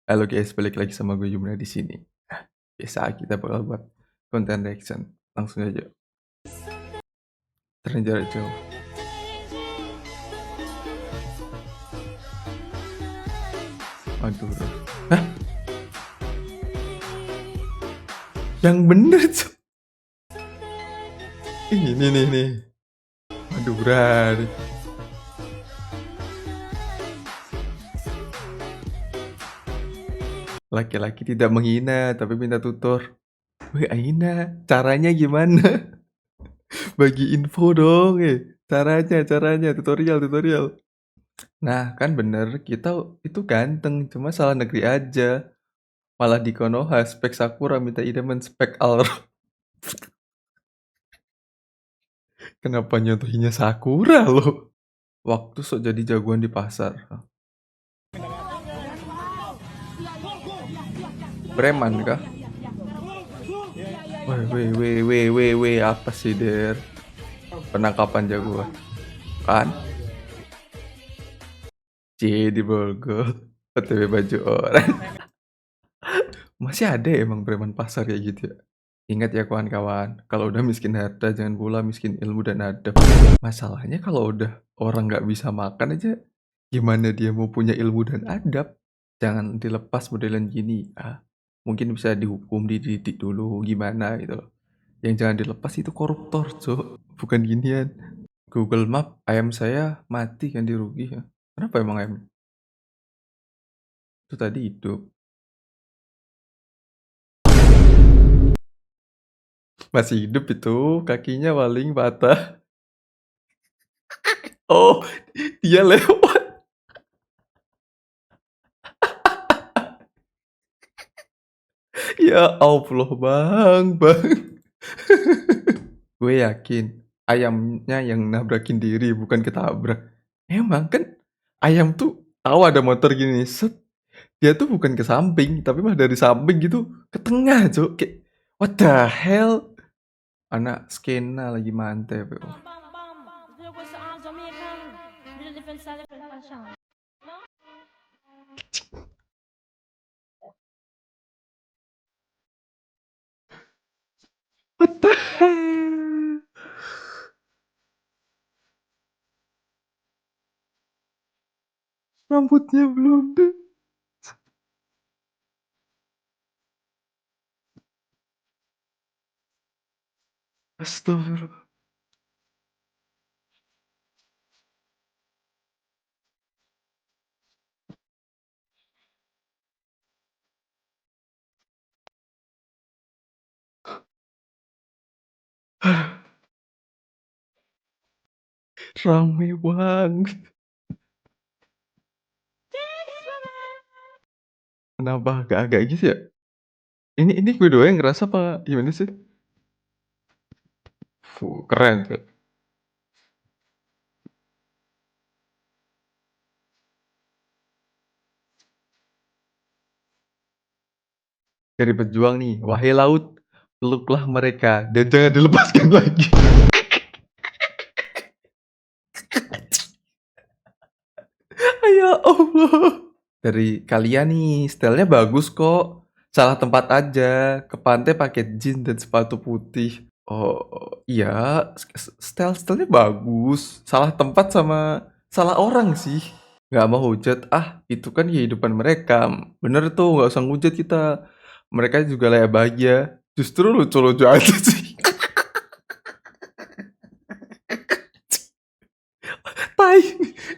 Halo guys, balik lagi sama gue Yumna di sini. Biasa kita bakal buat konten reaction. Langsung aja. Terlanjur jauh. Aduh. Hah? Yang bener tuh. Ini nih. Aduh, berani. Laki-laki tidak menghina, tapi minta tutor. Weh, Aina, caranya gimana? Bagi info dong, Caranya, tutorial. Nah, kan bener, kita itu ganteng, cuma salah negeri aja. Malah di Konoha, spek Sakura minta idaman spek Alr. Kenapa nyontohinnya Sakura loh? Waktu sok jadi jagoan di pasar. Preman kah? Weh, apa sih Der? Penangkapan jagoan. Kan? Di Bogor. OTW baju orang. Masih ada ya emang preman pasar kayak gitu ya? Ingat ya kawan-kawan, kalau udah miskin harta jangan pula miskin ilmu dan adab. Masalahnya kalau udah orang nggak bisa makan aja, gimana dia mau punya ilmu dan adab? Jangan dilepas modelan gini. Mungkin bisa dihukum, dididik dulu gimana gitu loh. Yang jangan dilepas itu koruptor, Cok. Bukan ginian. Google Map, ayam saya mati kan dirugi ya. Kenapa emang ayam? Itu tadi hidup. Masih hidup itu, kakinya paling patah. Oh, dia lewat. Ya Allah, Bang. Gue yakin ayamnya yang nabrakin diri, bukan ketabrak. Emang kan ayam tuh tahu ada motor gini, set, dia tuh bukan ke samping, tapi mah dari samping gitu ke tengah, Cuk. Kayak what the hell? Anak skena lagi mantep. What the hell? Rambutnya blonde. Astagfirullah. Rame banget. Kenapa agak-agak gitu ya? Ini gue doang yang ngerasa apa gimana sih? Keren tuh. Dari pejuang nih, wahai laut, peluklah mereka dan jangan dilepaskan lagi. Ya Allah. Dari kalian nih, stylenya bagus kok. Salah tempat aja. Ke pantai pakai jeans dan sepatu putih. Oh iya, stylenya bagus. Salah tempat sama salah orang sih. Nggak mau hujat, itu kan kehidupan mereka. Bener tuh, nggak usah ngujat kita. Mereka juga layak bahagia. Justru lucu-lucu aja sih. Tai,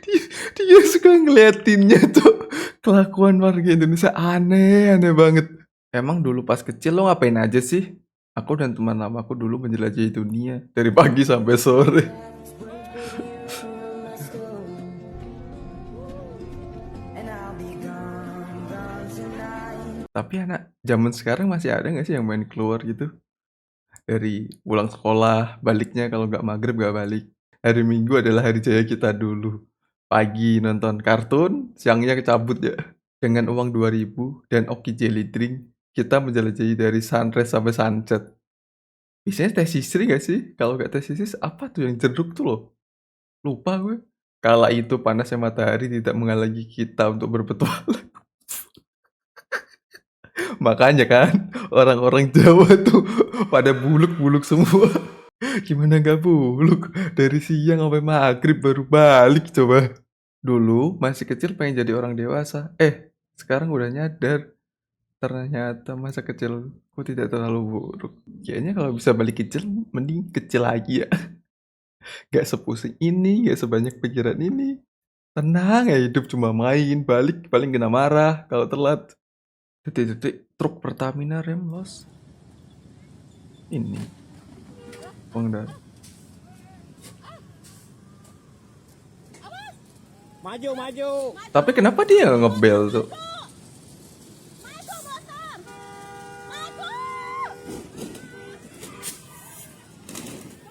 dia, dia suka ngeliatinnya tuh. Kelakuan warga Indonesia aneh banget. Emang dulu pas kecil lo ngapain aja sih? Aku dan teman lamaku dulu menjelajahi dunia dari pagi sampai sore. Tapi anak zaman sekarang masih ada nggak sih yang main keluar gitu? Dari pulang sekolah, baliknya kalau nggak maghrib nggak balik. Hari Minggu adalah hari jaya kita dulu. Pagi nonton kartun, siangnya kecabut ya. Dengan uang 2.000 dan Oki Jelly Drink, kita menjelajahi dari sunrise sampai sunset. Biasanya tes sisri nggak sih? Kalau nggak tes sisri, apa tuh yang jeruk tuh loh? Lupa gue. Kala itu panasnya matahari tidak menghalangi kita untuk berpetualang. Makanya kan orang-orang Jawa tuh pada buluk-buluk semua. Gimana nggak buluk? Dari siang sampai maghrib baru balik coba. Dulu masih kecil pengen jadi orang dewasa. Sekarang udah nyadar. Ternyata masa kecilku tidak terlalu buruk. Kayaknya kalau bisa balik kecil, mending kecil lagi ya. Gak sepusing ini, gak sebanyak pikiran ini. Tenang ya hidup, cuma main, balik paling kena marah kalau telat. Detik-detik truk Pertamina rem los. Ini pengendara. Maju, maju. Tapi kenapa dia nggak ngebel tuh?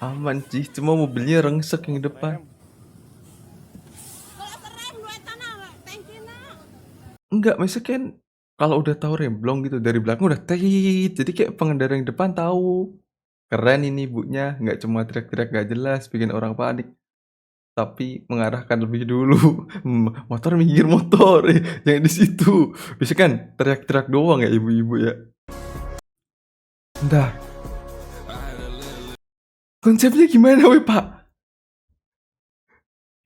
Aman sih, cuma mobilnya rengsek yang depan. Enggak, maksudnya kan kalau udah tahu remblong gitu dari belakang udah tit, jadi kayak pengendara yang depan tahu. Keren ini ibunya, nggak cuma teriak-teriak gak jelas bikin orang panik, tapi mengarahkan lebih dulu. Motor minggir motor, jangan di situ. Biasanya kan teriak-teriak doang ya ibu-ibu ya. Entah. Konsepnya gimana weh pak?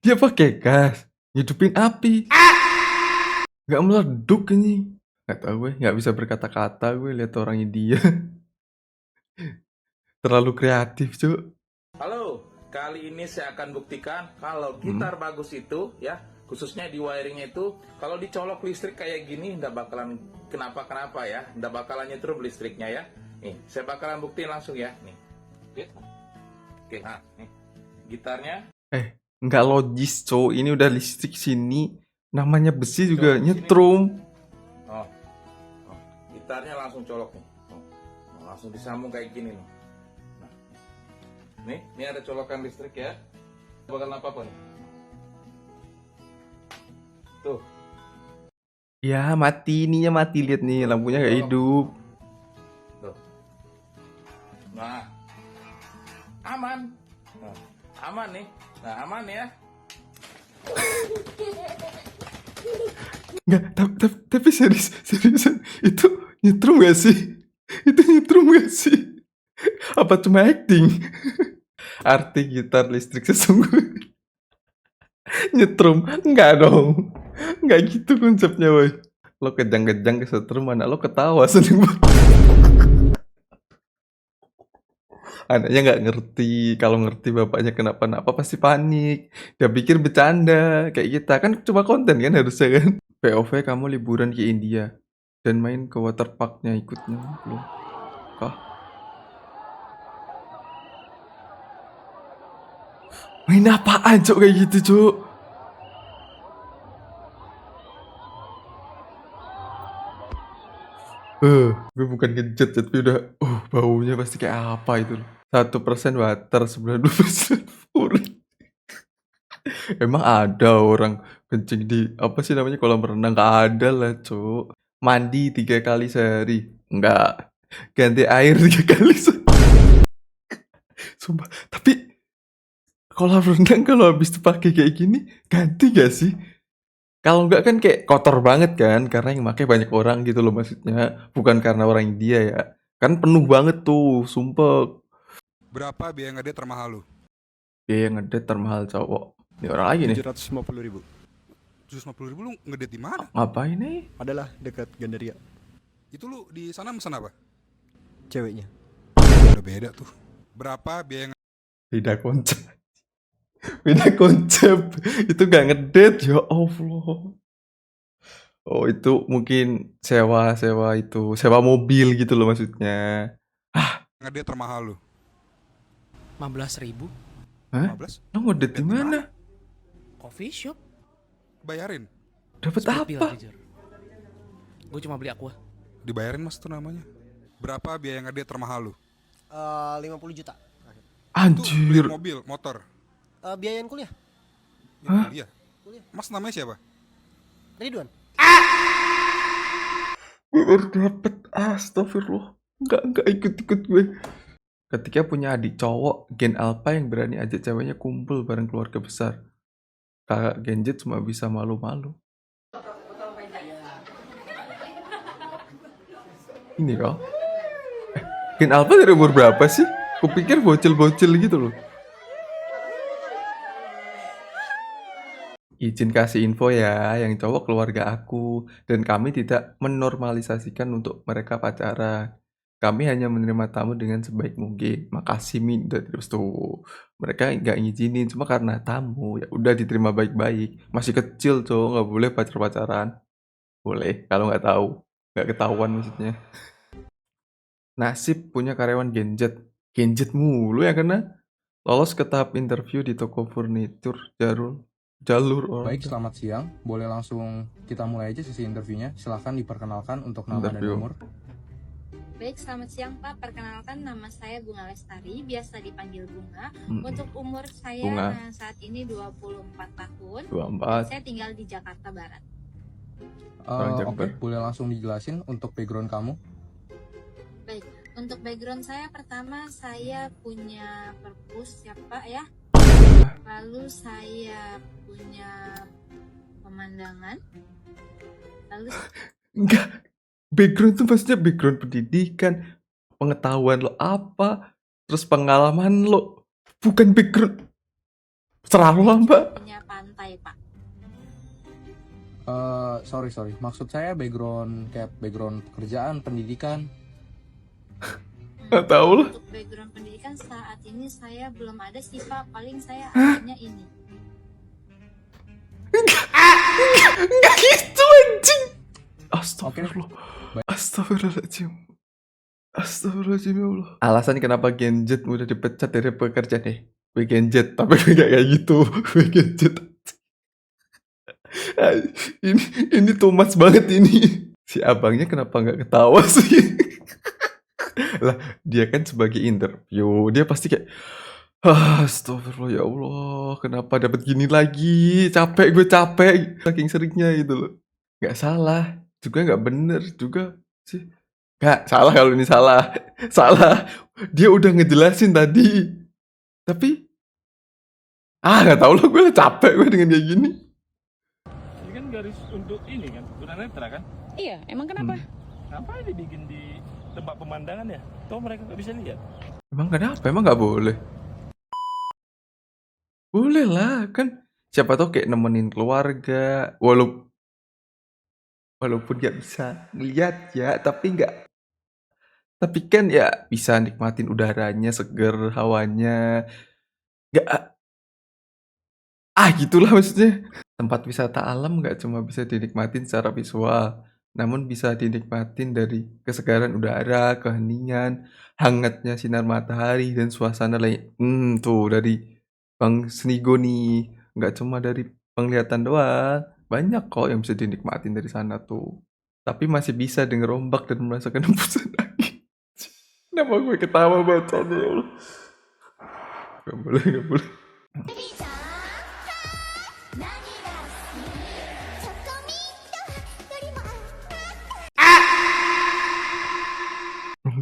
Dia pakai gas, ngidupin api. Nggak meleduk ini. Nggak tahu gue, nggak bisa berkata-kata gue lihat orang India. Terlalu kreatif cuy. Halo, kali ini saya akan buktikan kalau gitar bagus itu ya, khususnya di wiringnya itu, kalau dicolok listrik kayak gini nggak bakalan kenapa-kenapa ya, nggak bakalan nyetrum listriknya ya. Nih, saya bakalan buktiin langsung ya, nih. Oke, nah, nih. Gitarnya. Nggak logis cuy, ini udah listrik sini, namanya besi juga nyetrum. Oh, gitarnya langsung colok nih. Langsung disambung kayak gini nih. Nih, ini ada colokan listrik ya. Bakal apa nih? Tuh. Ya mati, ininya mati, lihat nih lampunya nggak hidup. Tuh. Nah, aman. Nah, aman nih. Nah, aman ya. Nggak, tapi seriusan itu nyetrum gak sih? Itu nyetrum gak sih? Apa cuma acting? Arti gitar listrik sesungguhnya nyetrum? Enggak dong, enggak gitu konsepnya woy. Lo kejang-kejang kesetrum, anak lo ketawa seneng banget. Anaknya nggak ngerti, kalau ngerti bapaknya kenapa-napa pasti panik. Dia pikir bercanda, kayak kita kan cuma konten kan harusnya kan. POV kamu liburan ke India dan main ke waterparknya ikutnya belum? Kah? Main apaan cok kayak gitu cok? Gue bukan ngejet tapi udah, baunya pasti kayak apa itu. 1% water, 92% fluoride. Emang ada orang kencing di apa sih namanya kolam renang? Gak ada lah cok. Mandi 3 kali sehari? Enggak. Ganti air 3 kali sehari. Sumpah. Tapi kolam renang kalau habis dipakai kayak gini ganti gak sih? Kalau enggak kan kayak kotor banget kan, karena yang pakai banyak orang gitu loh maksudnya, bukan karena orang India ya. Kan penuh banget tuh, sumpah. Berapa biaya ngedate termahal lu? Biaya ngedate termahal cowok. Ini orang lagi nih. 750.000. 750.000 lu ngedate di mana? Ngapain nih? Adalah dekat Gandaria. Itu lu di sana pesan apa? Ceweknya. Udah beda tuh. Berapa biaya Beda konsep. Beda konsep. Itu gak ngedate ya Allah. Oh itu mungkin sewa itu, sewa mobil gitu loh maksudnya. ngedate termahal lu? 15.000 Hah? 15? Lo ngedate di mana? coffee shop. Bayarin? Dapat Split bill, apa? jujur. Gue cuma beli aqua. Dibayarin mas tuh namanya. Berapa biaya ngedate termahal lu? 50 juta. Itu beli Anjir. mobil, motor. Biayain kuliah. Hah? Iya. Mas namanya siapa? Ridwan. Gue baru dapet, astagfirullah. Enggak ikut gue. Ketika punya adik cowok, Gen Alpha yang berani ajak ceweknya kumpul bareng keluarga besar. Kakak Genjet cuma bisa malu-malu. Ini kok. Gen Alpha dari umur berapa sih? Kupikir bocil-bocil gitu loh. Izin kasih info ya, yang cowok keluarga aku, dan kami tidak menormalisasikan untuk mereka pacaran. Kami hanya menerima tamu dengan sebaik mungkin. Makasih Min, udah terus tuh. Mereka nggak ngizinin, cuma karena tamu, ya udah diterima baik-baik. Masih kecil cowok, nggak boleh pacar-pacaran. Boleh, kalau nggak tahu, nggak ketahuan maksudnya. Nasib punya karyawan Genjet. Genjet mulu ya karena lolos ke tahap interview di toko furnitur jalur orang. Baik, selamat siang. Boleh langsung kita mulai aja sesi interviewnya. Silahkan diperkenalkan untuk nama dan Interview. umur. Baik, selamat siang Pak. Perkenalkan nama saya Bunga Lestari, biasa dipanggil Bunga. Mm, Untuk umur saya Bunga. saat ini 24 tahun. 24. Saya tinggal di Jakarta Barat. Orang Oke, Jember. boleh langsung dijelasin untuk background kamu. Baik, untuk background saya pertama saya punya perpus ya Pak ya. Lalu saya punya pemandangan. Lalu Enggak. Background tuh maksudnya background pendidikan, pengetahuan lo apa, terus pengalaman lo. Bukan background. Terlalu lama. punya pantai Pak. Sorry. Maksud saya background kayak background pekerjaan, pendidikan. Nggak tahu lah. Untuk background pendidikan saat ini saya belum ada sih Pak. Paling saya adanya ini. Enggak gitu anjing. Astagfirullah. Astagfirullahaladzim. Astagfirullahaladzim ya Allah. Alasan kenapa Genjet mudah dipecat dari pekerjaan nih. Gue Genjet, tapi gue gak kayak gitu. Gue Genjet. Ini too much banget ini. Si abangnya kenapa nggak ketawa sih? Lah, dia kan sebagai interview, dia pasti kayak astagfirullah ya Allah, kenapa dapat gini lagi? Capek, gue capek saking seringnya gitu loh. Nggak salah, juga nggak bener juga sih. Nggak salah kalau ini salah. Salah. Dia udah ngejelasin tadi. Tapi nggak tahu lah, gue capek gue dengan kayak gini. Ini kan garis untuk ini kan, tunanetra kan? Iya, emang kenapa? Ngapain dibikin di tempat pemandangan ya? Toh mereka nggak bisa lihat. Emang kenapa? Emang nggak boleh? Boleh lah, kan siapa tahu kayak nemenin keluarga, walaupun nggak bisa ngeliat ya, tapi kan ya bisa nikmatin udaranya, seger hawanya, nggak gitulah maksudnya. Tempat wisata alam nggak cuma bisa dinikmatin secara visual, namun bisa dinikmatin dari kesegaran udara, keheningan, hangatnya sinar matahari, dan suasana lain. Tuh dari Bang Senigo nih, nggak cuma dari penglihatan doang, banyak kok yang bisa dinikmatin dari sana tuh. Tapi masih bisa denger ombak dan merasakan hembusan angin. Kenapa gue ketawa bacanya ya Allah? Gak boleh.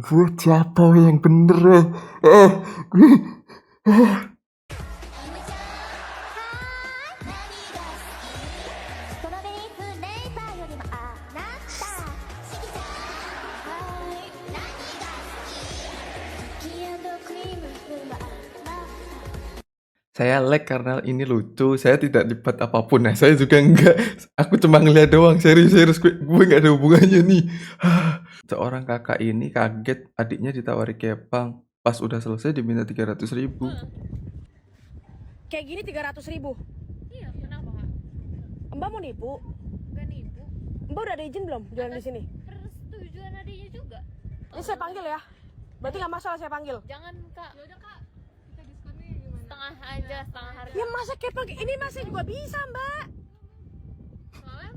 Buat siapa yang bener gue ストロベリーフレーバーよりもあなたしきちゃんはい何が好きクッキークリーム風はあなた Saya lag karena ini lucu, saya tidak dapat apapun. Nah, saya juga enggak. Aku cuma ngeliat doang, serius gue nggak ada hubungannya nih. Seorang kakak ini kaget adiknya ditawari kepang. Pas udah selesai diminta 300.000. Kayak gini 300.000. Iya, kenapa Kak? Mbak mau nipu? Gak nipu. Mbak udah ada izin belum jualan di sini? Persetujuan adiknya juga. Ini saya panggil ya. Berarti nggak masalah saya panggil. Jangan Kak. Yaudah Kak. Kita diskonnya gimana? Setengah aja, setengah harga. Ya masa kepang ini masih juga bisa Mbak. Soalnya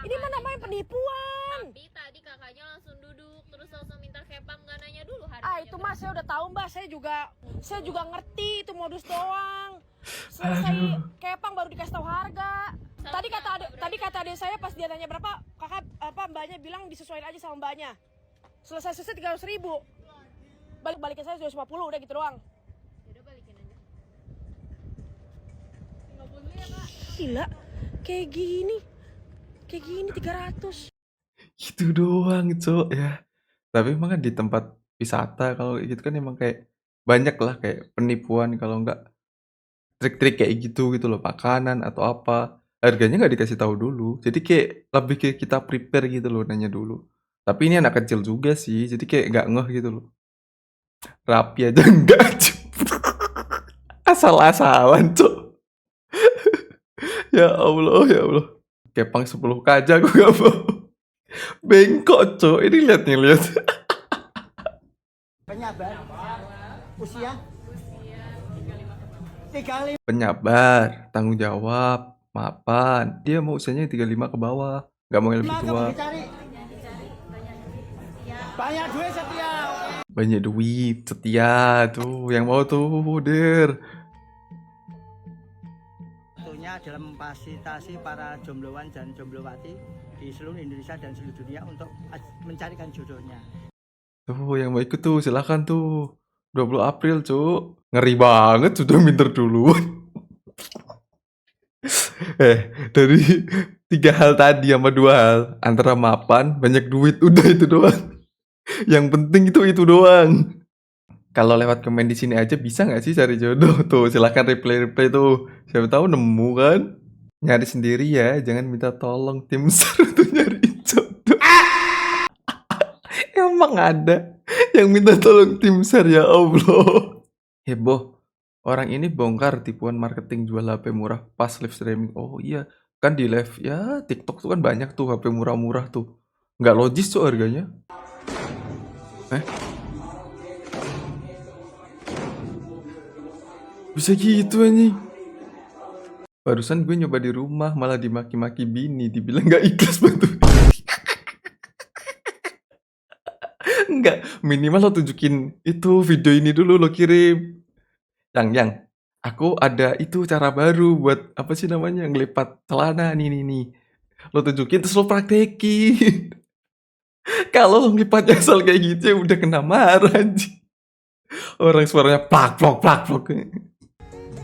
Ini mah namanya penipuan. tapi tadi kakaknya langsung duduk terus langsung minta kepang gak nanya dulu harganya. Itu mah saya udah tahu Mbak. Saya juga ngerti itu modus doang. Selesai kepang baru dikasih tahu harga. Tadi kata adik saya pas dia nanya berapa, kakak mbaknya bilang disesuaikan aja sama mbaknya. Selesai 300.000. Balikin saya 250 udah gitu doang. Yaudah balikin aja. 50 ya Kak. Gila, kayak gini 300. Itu doang, Cok ya. Tapi emang kan di tempat wisata kalau kayak gitu kan emang kayak banyak lah kayak penipuan kalau enggak trik-trik kayak gitu loh, makanan atau apa, harganya nggak dikasih tahu dulu. Jadi kayak lebih ke kita prepare gitu loh, nanya dulu. Tapi ini anak kecil juga sih, jadi kayak nggak ngeh gitu loh. Rapi aja enggak, Cuk. Asal-asalan, Cuk. Ya Allah ya Allah. Kepang 10K aja aku nggak mau. Bengkok, Cuk. Ini lihat nih, lihat. Penyabar. Usia? 35. Penyabar, tanggung jawab, mapan. Dia mau usianya 35 ke bawah, nggak mau yang lebih tua. Banyak duit setia. Banyak duit, setia tuh, yang mau tuh, Der. Tentunya dalam memfasilitasi para jombloan dan jomblowati di seluruh Indonesia dan seluruh dunia untuk mencarikan jodohnya. Tuh, yang mau ikut tuh, silakan tuh. 20 April, Cuk. Ngeri banget, sudah minder duluan. Dari 3 hal tadi sama 2 hal, antara mapan, banyak duit, udah itu doang. Yang penting itu doang. Kalau lewat komen di sini aja bisa nggak sih cari jodoh? Tuh, silakan reply tuh. Siapa tahu nemu kan? Nyari sendiri ya, jangan minta tolong tim SAR untuk nyari jodoh. Emang ada yang minta tolong tim SAR, ya Allah. Heboh, orang ini bongkar tipuan marketing jual HP murah pas live streaming. Oh iya, kan di live ya TikTok tuh kan banyak tuh HP murah-murah tuh. Nggak logis tuh harganya. Bisa gitu anjing. Barusan gue nyoba di rumah malah dimaki-maki bini, dibilang nggak ikhlas bantu. Enggak, minimal lo tunjukin itu video ini dulu lo kirim. Yang aku ada itu cara baru buat apa sih namanya ngelipat celana nih. Lo tunjukin terus lo praktekin. Kalau lo ngelipatnya asal kayak gitu ya udah kena marah anjing. Orang suaranya plak plok.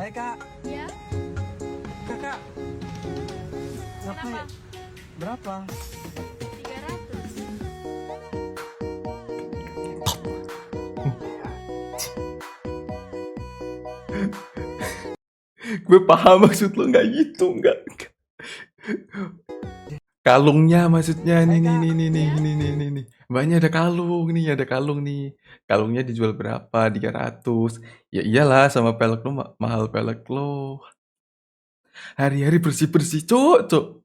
Hai Kak, Ya, Kakak. kenapa? Berapa? 300. Gue paham maksud lo nggak gitu, nggak. Kalungnya maksudnya nih. Mbaknya ada kalung nih. Kalungnya dijual berapa? 300. Ya iyalah sama pelek lo mahal pelek lo. Hari-hari bersih-bersih, Cuk.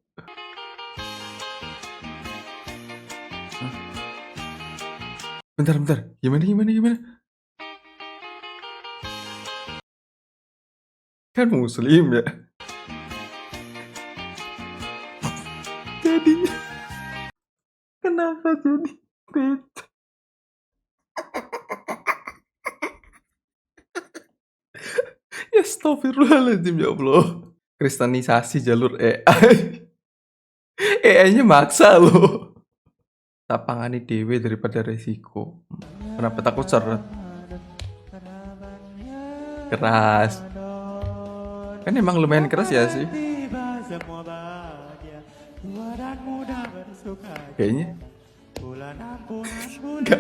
Bentar. Gimana? Kan muslim ya. Jadi kenapa jadi beda? Ya astagfirullahaladzim ya Allah. Kristenisasi jalur AI. AI-nya maksa loh. Tak pangani dewe daripada resiko. Kenapa takut seret? Keras. Kan emang lumayan keras ya sih. Kayaknya. Enggak.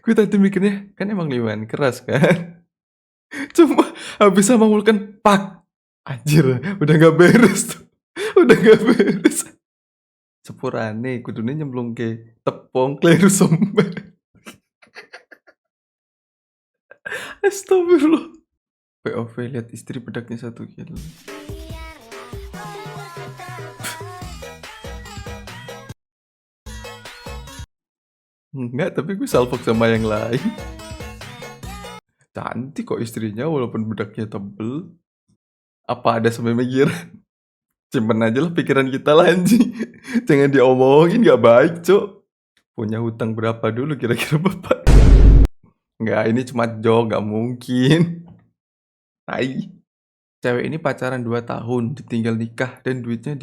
Gue tadi mikirnya kan emang lumayan keras kan. Cuma habis sama Vulkan pak. Anjir, udah gak beres tuh. Sepurane kudune nyemplung ke tepung kleru somber. Astagfirullah. POV lihat istri bedaknya 1 kilo. Enggak, tapi gue salfok sama yang lain. Cantik kok istrinya walaupun bedaknya tebel. Apa ada pemikiran? Simpen aja lah pikiran kita lah anjing. Jangan diomongin, gak baik, Cuk. Punya hutang berapa dulu kira-kira Bapak? Enggak, ini cuma joke, gak mungkin. Tai. Cewek ini pacaran 2 tahun, ditinggal nikah, dan duitnya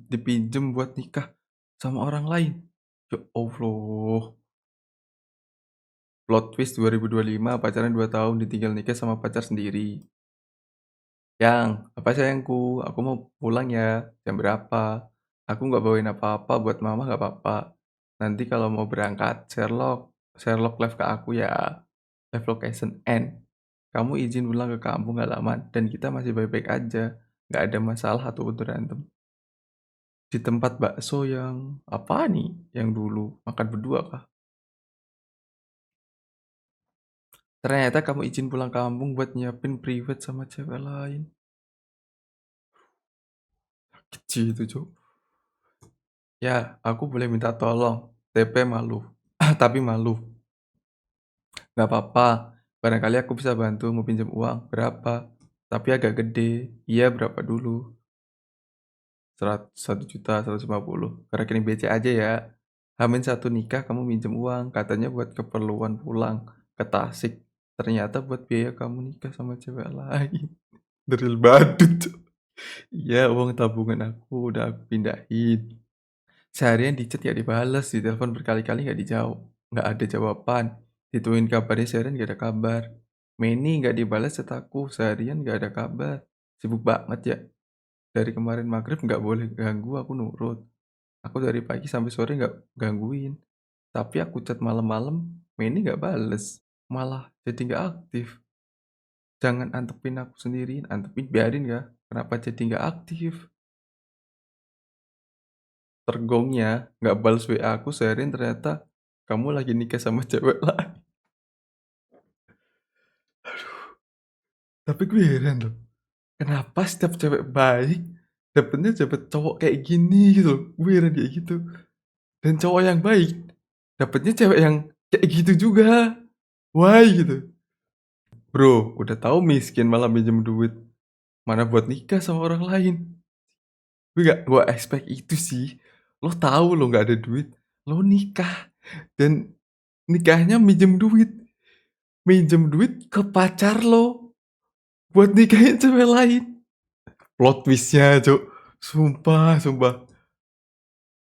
dipinjem buat nikah sama orang lain. Ya Allah. Plot twist 2025, pacaran 2 tahun, ditinggal nikah sama pacar sendiri. Yang, apa sayangku, aku mau pulang ya, jam berapa? Aku nggak bawain apa-apa buat mama nggak apa-apa. Nanti kalau mau berangkat, Sherlock live ke aku ya. Live location N. Kamu izin pulang ke kampung halaman dan kita masih baik-baik aja. Nggak ada masalah ataupun berantem. Di tempat bakso yang apa nih? Yang dulu makan berdua kah? Ternyata kamu izin pulang kampung buat nyiapin private sama cewek lain. Kecil itu, Cuk. Ya, aku boleh minta tolong. TP malu. Tapi malu. Nggak apa-apa. Barangkali aku bisa bantu mau pinjam uang. Berapa? Tapi agak gede. Iya, berapa dulu? 1 juta, 150. Ke rekening BC aja ya. Hamin 1 nikah kamu minjem uang. Katanya buat keperluan pulang ke Tasik. Ternyata buat biaya kamu nikah sama cewek lain. Deril badut, Cuk. Iya, uang tabungan aku udah aku pindahin. Seharian di chat gak dibales, di telepon berkali-kali gak dijawab, nggak ada jawaban. Dituin kabarnya seharian gak ada kabar. Meni gak dibalas chat aku, seharian gak ada kabar. Sibuk banget ya. Dari kemarin maghrib gak boleh ganggu, aku nurut. Aku dari pagi sampai sore gak gangguin. Tapi aku chat malam-malam, Meni gak bales. Malah jadi gak aktif. Jangan antepin aku sendirian, antepin biarin ya. Kenapa jadi gak aktif? Tergongnya nggak balas WA aku seharian ternyata kamu lagi nikah sama cewek lain. Tapi gue heran loh, kenapa setiap cewek baik dapet cowok kayak gini gitu loh. Gue heran kayak gitu. Dan cowok yang baik dapetnya cewek yang kayak gitu juga. Why gitu? Bro, udah tahu miskin malah minjem duit. Mana buat nikah sama orang lain. Gue expect itu sih. Lo tahu lo nggak ada duit, lo nikah dan nikahnya minjem duit ke pacar lo buat nikahin cewek lain. Plot twistnya, Cuk. Sumpah.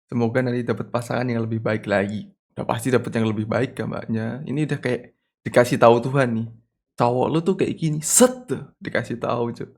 Semoga nanti dapat pasangan yang lebih baik lagi. Udah pasti dapat yang lebih baik kabarnya. Ini udah kayak dikasih tahu Tuhan nih. Cowok lo tuh kayak gini, set tuh dikasih tahu, Cuk.